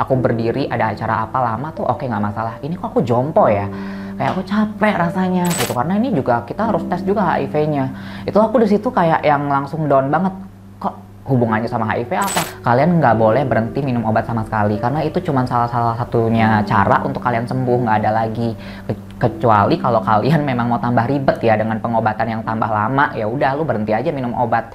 aku berdiri ada acara apa lama tuh oke nggak masalah. Ini kok aku jompo ya, kayak aku capek rasanya gitu, karena ini juga kita harus tes juga HIV-nya. Itu aku di situ kayak yang langsung down banget. Kok hubungannya sama HIV apa? Kalian nggak boleh berhenti minum obat sama sekali, karena itu cuma salah satunya cara untuk kalian sembuh, nggak ada lagi. Kecuali kalau kalian memang mau tambah ribet ya dengan pengobatan yang tambah lama, ya udah lu berhenti aja minum obat.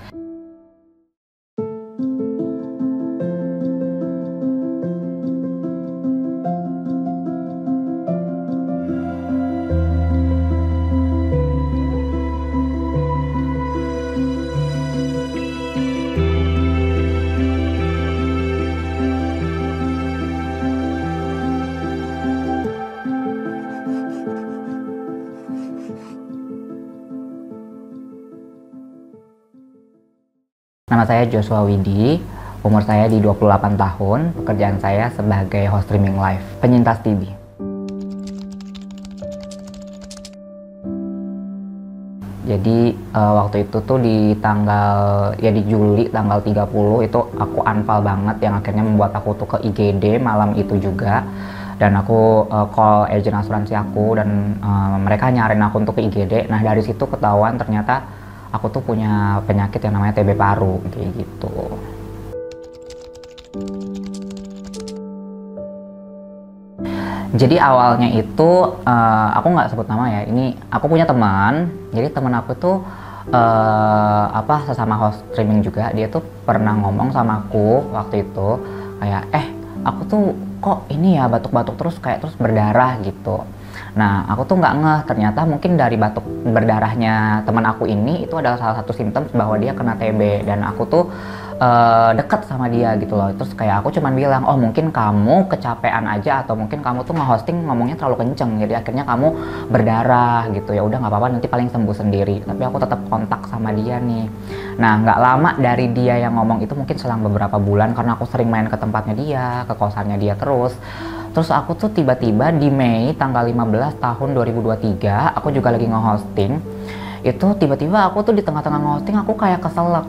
Nama saya Joshua Widi, umur saya di 28 tahun, pekerjaan saya sebagai host streaming live, penyintas TB. Jadi waktu itu tuh di Juli tanggal 30 itu aku unfall banget, yang akhirnya membuat aku tuh ke IGD malam itu juga. Dan aku call agent asuransi aku dan mereka nyariin aku untuk ke IGD. Nah dari situ ketahuan ternyata aku tuh punya penyakit yang namanya TB paru, kayak gitu. Jadi awalnya itu aku nggak sebut nama ya. Ini aku punya teman. Jadi teman aku tuh sesama host streaming juga. Dia tuh pernah ngomong sama aku waktu itu kayak aku tuh kok ini ya batuk-batuk terus kayak terus berdarah gitu. Nah, aku tuh nggak ngeh, ternyata mungkin dari batuk berdarahnya teman aku ini itu adalah salah satu simptom bahwa dia kena TB, dan aku tuh deket sama dia gitu loh. Terus kayak aku cuman bilang, oh mungkin kamu kecapean aja atau mungkin kamu tuh nge-hosting ngomongnya terlalu kenceng, jadi akhirnya kamu berdarah gitu. Ya udah nggak apa-apa, nanti paling sembuh sendiri. Tapi aku tetap kontak sama dia nih. Nah, nggak lama dari dia yang ngomong itu, mungkin selang beberapa bulan, karena aku sering main ke tempatnya dia, ke kosannya dia terus. Terus aku tuh tiba-tiba di Mei tanggal 15 tahun 2023, aku juga lagi nge-hosting. Itu tiba-tiba aku tuh di tengah-tengah nge-hosting aku kayak keselak.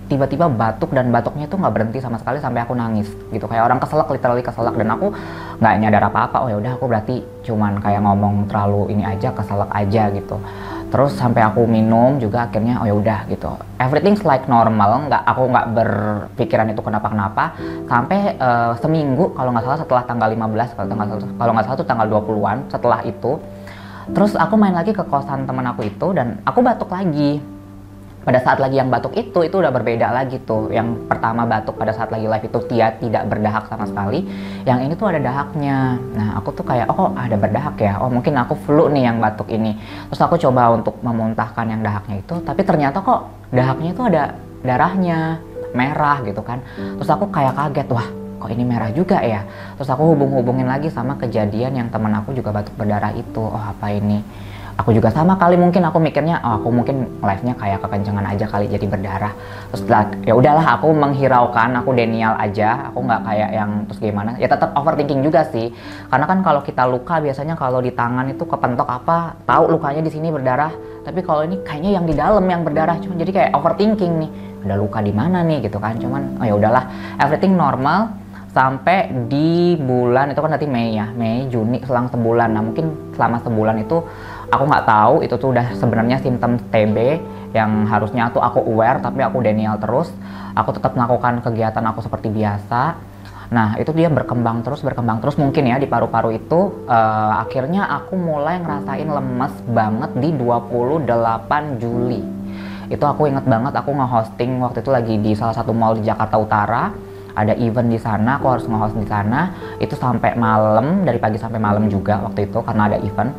Tiba-tiba batuk, dan batuknya tuh nggak berhenti sama sekali sampai aku nangis gitu. Kayak orang keselak, literally keselak, dan aku nggak nyadar apa-apa. Oh ya udah, aku berarti cuman kayak ngomong terlalu ini aja, keselak aja gitu. Terus sampai aku minum juga akhirnya oh ya udah gitu. Everything's like normal, aku nggak berpikiran itu kenapa-kenapa sampai seminggu kalau nggak salah setelah tanggal 15, kalau nggak salah tuh tanggal 20-an setelah itu. Terus aku main lagi ke kosan teman aku itu dan aku batuk lagi. Pada saat lagi yang batuk itu udah berbeda lagi tuh. Yang pertama batuk pada saat lagi live itu dia tidak berdahak sama sekali. Yang ini tuh ada dahaknya. Nah aku tuh kayak oh ada berdahak ya. Oh mungkin aku flu nih yang batuk ini. Terus aku coba untuk memuntahkan yang dahaknya itu. Tapi ternyata kok dahaknya itu ada darahnya, merah gitu kan. Terus aku kayak kaget, wah kok ini merah juga ya. Terus aku hubungin lagi sama kejadian yang teman aku juga batuk berdarah itu. Oh apa ini? Aku juga sama kali, mungkin aku mikirnya oh aku mungkin live-nya kayak kekencengan aja kali jadi berdarah. Terus ya udahlah, aku menghiraukan, aku denial aja, aku nggak kayak yang terus gimana. Ya tetap overthinking juga sih, karena kan kalau kita luka biasanya kalau di tangan itu kepentok apa, tahu lukanya di sini berdarah. Tapi kalau ini kayaknya yang di dalam yang berdarah, cuma jadi kayak overthinking nih, ada luka di mana nih gitu kan. Cuman oh ya udahlah, everything normal. Sampai di bulan itu kan nanti Mei ya, Mei, Juni, selang sebulan. Nah mungkin selama sebulan itu aku nggak tahu itu tuh udah sebenarnya simptom TB yang harusnya tuh aku aware, tapi aku denial terus. Aku tetap melakukan kegiatan aku seperti biasa. Nah itu dia berkembang terus mungkin ya di paru-paru itu akhirnya aku mulai ngerasain lemes banget di 28 Juli. Itu aku inget banget, aku nge-hosting waktu itu lagi di salah satu mall di Jakarta Utara. Ada event di sana, aku harus nge-host di sana. Itu sampai malam, dari pagi sampai malam juga waktu itu karena ada event.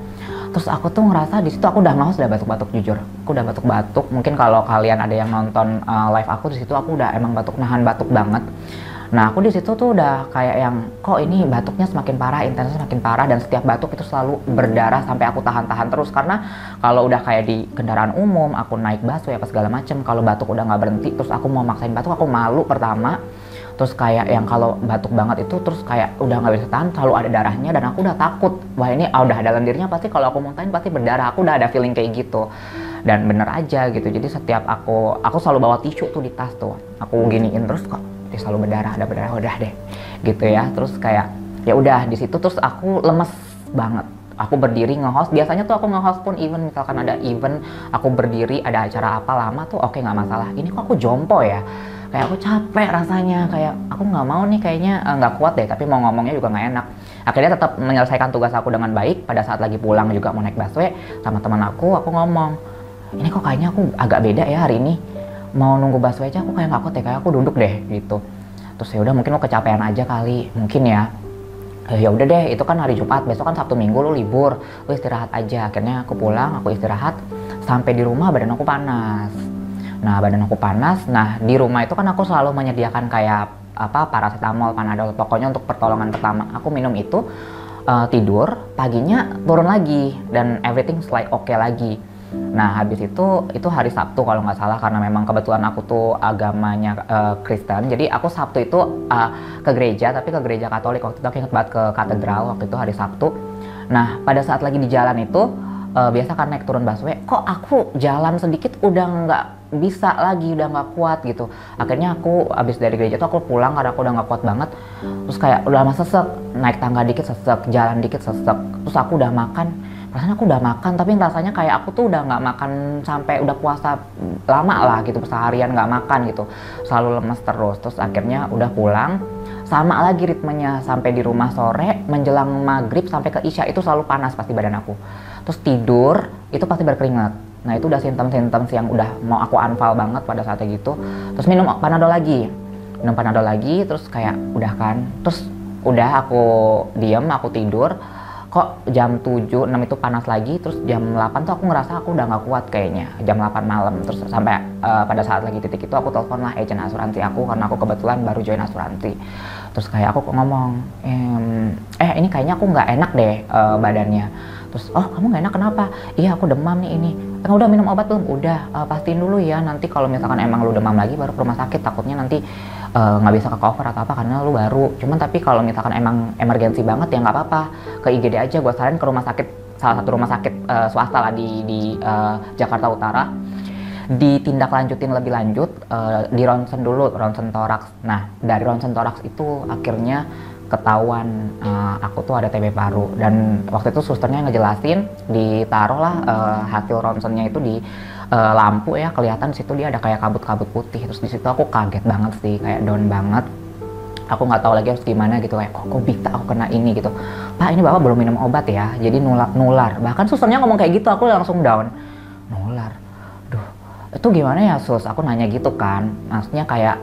Terus aku tuh ngerasa di situ aku udah nge-host udah batuk-batuk, jujur. Aku udah batuk-batuk. Mungkin kalau kalian ada yang nonton live aku di situ, aku udah emang nahan batuk banget. Nah, aku di situ tuh udah kayak yang kok ini batuknya semakin parah, intensnya semakin parah, dan setiap batuk itu selalu berdarah sampai aku tahan-tahan terus. Karena kalau udah kayak di kendaraan umum, aku naik busway apa segala macem, kalau batuk udah nggak berhenti, terus aku mau maksain batuk, aku malu pertama. Terus kayak yang kalau batuk banget itu terus kayak udah nggak bisa tahan, selalu ada darahnya, dan aku udah takut, wah ini udah dalam dirinya pasti kalau aku muntahin pasti berdarah. Aku udah ada feeling kayak gitu, dan bener aja gitu. Jadi setiap aku selalu bawa tisu tuh di tas tuh, aku giniin terus kok dia selalu berdarah, ada berdarah, udah deh gitu ya. Terus kayak ya udah di situ terus aku lemes banget. Aku berdiri nge-host, biasanya tuh aku nge-host pun even misalkan ada event, aku berdiri ada acara apa lama tuh oke nggak masalah. Ini kok aku jompo ya, kayak aku capek rasanya, kayak aku nggak mau nih kayaknya nggak kuat deh, tapi mau ngomongnya juga nggak enak. Akhirnya tetap menyelesaikan tugas aku dengan baik. Pada saat lagi pulang juga mau naik busway sama teman aku ngomong, ini kok kayaknya aku agak beda ya hari ini, mau nunggu busway aja aku kayak nggak kuat ya, kayak aku duduk deh gitu. Terus ya udah mungkin lo kecapean aja kali, mungkin ya. Ya udah deh, itu kan hari Jumat, besok kan Sabtu Minggu lu libur, lu istirahat aja. Akhirnya aku pulang, aku istirahat, sampai di rumah badan aku panas. Nah badan aku panas, nah di rumah itu kan aku selalu menyediakan kayak apa paracetamol, panadol, pokoknya untuk pertolongan pertama. Aku minum itu, tidur, paginya turun lagi dan everything like oke lagi. Nah habis itu hari Sabtu kalau nggak salah, karena memang kebetulan aku tuh agamanya Kristen, jadi aku Sabtu itu ke gereja, tapi ke gereja Katolik. Waktu itu aku inget banget ke katedral waktu itu hari Sabtu. Nah pada saat lagi di jalan itu biasa kan naik turun busway, kok aku jalan sedikit udah nggak bisa lagi, udah nggak kuat gitu. Akhirnya aku abis dari gereja tuh aku pulang karena aku udah nggak kuat banget. Terus kayak udah lama sesek, naik tangga dikit sesek, jalan dikit sesek. Terus aku udah makan, rasanya aku udah makan tapi rasanya kayak aku tuh udah nggak makan sampai udah puasa lama lah gitu, seharian nggak makan gitu, selalu lemes terus. Terus akhirnya udah pulang, sama lagi ritmenya sampai di rumah sore menjelang maghrib sampai ke isya itu selalu panas pasti badan aku. Terus tidur itu pasti berkeringat. Nah itu udah simptom-simptom yang udah mau aku unfall banget pada saatnya gitu. Terus minum panadol lagi, terus kayak udah kan, terus udah aku diem, aku tidur. Kok jam 7, 6 itu panas lagi, terus jam 8 tuh aku ngerasa aku udah gak kuat kayaknya, jam 8 malam. Terus sampai pada saat lagi titik itu aku telepon lah agent asuransi aku, karena aku kebetulan baru join asuransi. Terus kayak aku ngomong, ini kayaknya aku gak enak deh badannya. Terus, oh kamu gak enak kenapa? Iya aku demam nih ini. Udah minum obat belum? Udah, pastiin dulu ya, nanti kalau misalkan emang lu demam lagi baru ke rumah sakit, takutnya nanti nggak bisa ke cover atau apa karena lu baru. Cuman tapi kalau misalkan emang emergensi banget ya nggak apa-apa, ke IGD aja. Gue saranin ke rumah sakit, salah satu rumah sakit swasta lah di Jakarta Utara, ditindaklanjutin lebih lanjut, di ronsen dulu, ronsen toraks. Nah dari ronsen toraks itu akhirnya ketahuan aku tuh ada TB paru, dan waktu itu susternya ngejelasin, ditaruhlah hasil ronsennya itu di lampu ya, kelihatan situ dia ada kayak kabut-kabut putih. Terus di situ aku kaget banget sih, kayak down banget. Aku nggak tahu lagi harus gimana gitu, kayak kok bisa aku kena ini gitu. Pak ini bapak belum minum obat ya, jadi nular. Bahkan susternya ngomong kayak gitu, aku langsung down. Nular, duh itu gimana ya sus? Aku nanya gitu kan, maksudnya kayak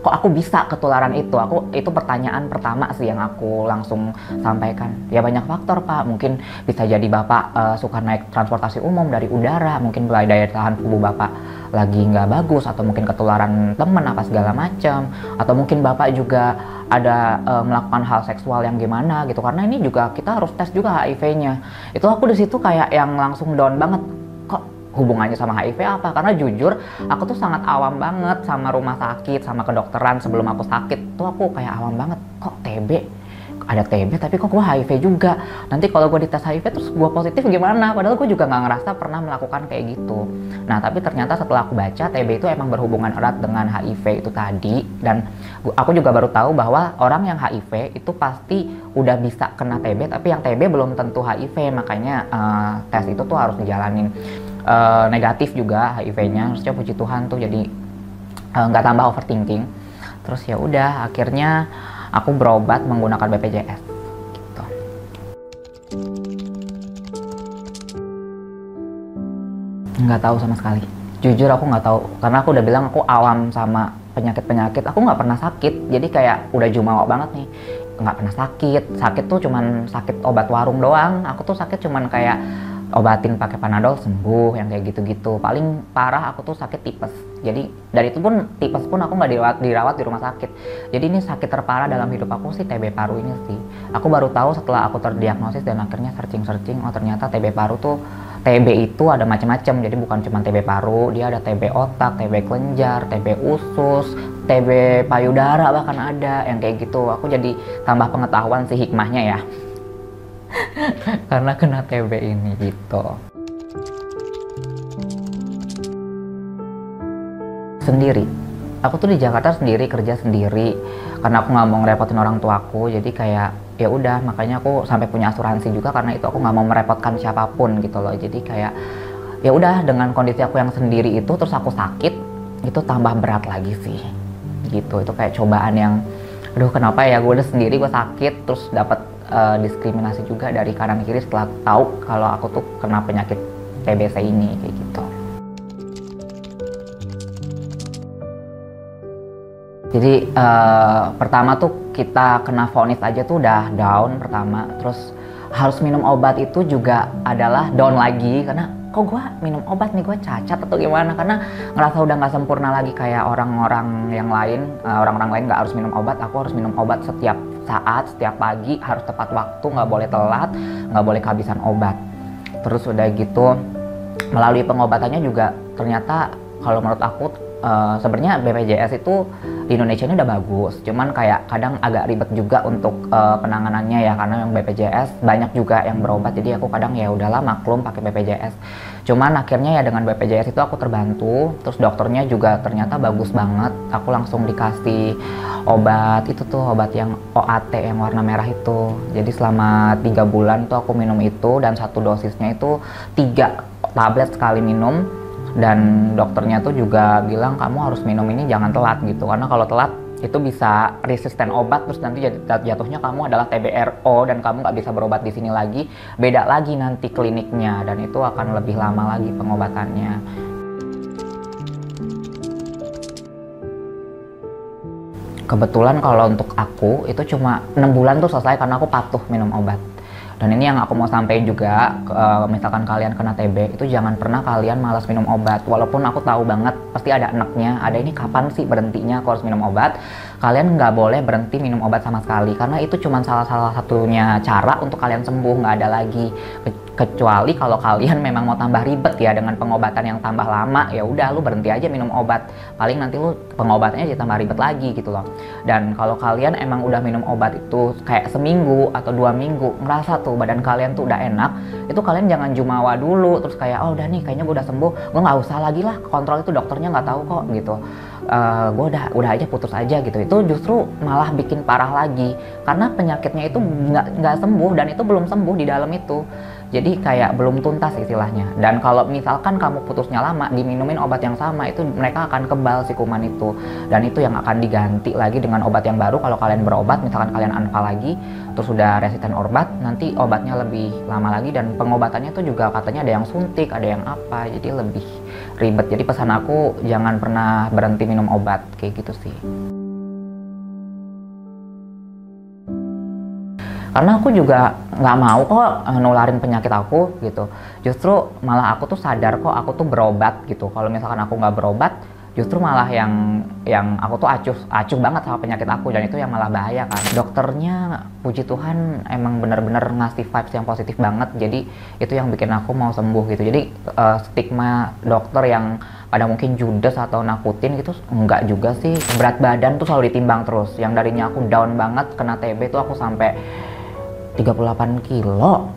kok aku bisa ketularan itu? Itu pertanyaan pertama sih yang aku langsung sampaikan. Ya banyak faktor pak, mungkin bisa jadi bapak suka naik transportasi umum dari udara, mungkin daya tahan tubuh bapak lagi nggak bagus, atau mungkin ketularan temen apa segala macam, atau mungkin bapak juga ada melakukan hal seksual yang gimana gitu, karena ini juga kita harus tes juga HIV-nya. Itu aku di situ kayak yang langsung down banget, kok hubungannya sama HIV apa? Karena jujur aku tuh sangat awam banget sama rumah sakit, sama kedokteran. Sebelum aku sakit tuh aku kayak awam banget, kok TB, ada TB tapi kok gue HIV juga, nanti kalau gue dites HIV terus gue positif gimana? Padahal gue juga nggak ngerasa pernah melakukan kayak gitu. Nah tapi ternyata setelah aku baca, TB itu emang berhubungan erat dengan HIV itu tadi, dan aku juga baru tahu bahwa orang yang HIV itu pasti udah bisa kena TB, tapi yang TB belum tentu HIV, makanya tes itu tuh harus dijalanin. Negatif juga HIV-nya, harusnya puji Tuhan tuh, jadi nggak tambah overthinking. Terus ya udah akhirnya aku berobat menggunakan BPJS gitu. Nggak tahu sama sekali, jujur aku nggak tahu, karena aku udah bilang aku awam sama penyakit-penyakit, aku nggak pernah sakit, jadi kayak udah jumawa banget nih, nggak pernah sakit tuh cuman sakit obat warung doang. Aku tuh sakit cuman kayak obatin pakai panadol sembuh, yang kayak gitu-gitu. Paling parah aku tuh sakit tipes. Jadi dari itu pun tipes pun aku nggak dirawat di rumah sakit. Jadi ini sakit terparah dalam hidup aku sih TB paru ini sih. Aku baru tahu setelah aku terdiagnosis dan akhirnya searching, oh ternyata TB paru tuh, TB itu ada macam-macam. Jadi bukan cuma TB paru, dia ada TB otak, TB kelenjar, TB usus, TB payudara bahkan ada yang kayak gitu. Aku jadi tambah pengetahuan sih, hikmahnya ya. Karena kena TB ini gitu. Sendiri aku tuh di Jakarta sendiri, kerja sendiri, karena aku nggak mau ngerepotin orang tuaku. Jadi kayak ya udah, makanya aku sampai punya asuransi juga karena itu aku nggak mau merepotkan siapapun gitu loh. Jadi kayak ya udah, dengan kondisi aku yang sendiri itu terus aku sakit, itu tambah berat lagi sih gitu. Itu kayak cobaan yang aduh, kenapa ya gue udah sendiri, gue sakit terus dapat diskriminasi juga dari kanan kiri setelah tahu kalau aku tuh kena penyakit TBC ini kayak gitu. Jadi pertama tuh kita kena vonis aja tuh udah down pertama, terus harus minum obat itu juga adalah down lagi karena kok gue minum obat nih, gue cacat atau gimana, karena ngerasa udah nggak sempurna lagi kayak orang-orang yang lain. Orang-orang lain nggak harus minum obat, aku harus minum obat setiap saat, setiap pagi, harus tepat waktu, nggak boleh telat, nggak boleh kehabisan obat. Terus udah gitu melalui pengobatannya juga ternyata kalau menurut aku sebenarnya BPJS itu di Indonesia ini udah bagus, cuman kayak kadang agak ribet juga untuk penanganannya ya, karena yang BPJS banyak juga yang berobat, jadi aku kadang ya udahlah maklum pakai BPJS. Cuman akhirnya ya dengan BPJS itu aku terbantu, terus dokternya juga ternyata bagus banget, aku langsung dikasih obat itu tuh, obat yang OAT yang warna merah itu. Jadi selama 3 bulan tuh aku minum itu, dan satu dosisnya itu 3 tablet sekali minum. Dan dokternya tuh juga bilang kamu harus minum ini jangan telat gitu, karena kalau telat itu bisa resisten obat, terus nanti jatuhnya kamu adalah TBRO dan kamu nggak bisa berobat di sini lagi, beda lagi nanti kliniknya, dan itu akan lebih lama lagi pengobatannya. Kebetulan kalau untuk aku itu cuma 6 bulan tuh selesai karena aku patuh minum obat. Dan ini yang aku mau sampaikan juga, misalkan kalian kena TB, itu jangan pernah kalian malas minum obat. Walaupun aku tahu banget pasti ada enaknya, ada ini kapan sih berhentinya aku harus minum obat. Kalian nggak boleh berhenti minum obat sama sekali, karena itu cuma salah satunya cara untuk kalian sembuh, nggak ada lagi. Kecuali kalau kalian memang mau tambah ribet ya dengan pengobatan yang tambah lama, ya udah lu berhenti aja minum obat. Paling nanti lu pengobatannya jadi tambah ribet lagi gitu loh. Dan kalau kalian emang udah minum obat itu kayak seminggu atau 2 minggu, ngerasa tuh badan kalian tuh udah enak, itu kalian jangan jumawa dulu terus kayak oh udah nih kayaknya gue udah sembuh, gue nggak usah lagi lah kontrol, itu dokternya nggak tahu kok gitu. Gue udah aja putus aja gitu. Itu justru malah bikin parah lagi karena penyakitnya itu nggak sembuh, dan itu belum sembuh di dalam itu. Jadi kayak belum tuntas istilahnya. Dan kalau misalkan kamu putusnya lama, diminumin obat yang sama, itu mereka akan kebal si kuman itu. Dan itu yang akan diganti lagi dengan obat yang baru. Kalau kalian berobat, misalkan kalian anfa lagi, terus sudah resisten obat, nanti obatnya lebih lama lagi. Dan pengobatannya itu juga katanya ada yang suntik, ada yang apa. Jadi lebih ribet. Jadi pesan aku, jangan pernah berhenti minum obat. Kayak gitu sih. Karena aku juga nggak mau kok nularin penyakit aku gitu. Justru malah aku tuh sadar kok aku tuh berobat gitu. Kalau misalkan aku nggak berobat, justru malah yang aku tuh acuh banget sama penyakit aku, dan itu yang malah bahaya kan. Dokternya puji Tuhan emang bener-bener ngasih vibes yang positif banget. Jadi itu yang bikin aku mau sembuh gitu. Jadi stigma dokter yang pada mungkin judes atau nakutin gitu enggak juga sih. Berat badan tuh selalu ditimbang terus. Yang darinya aku down banget kena TB tuh aku sampai 38 kilo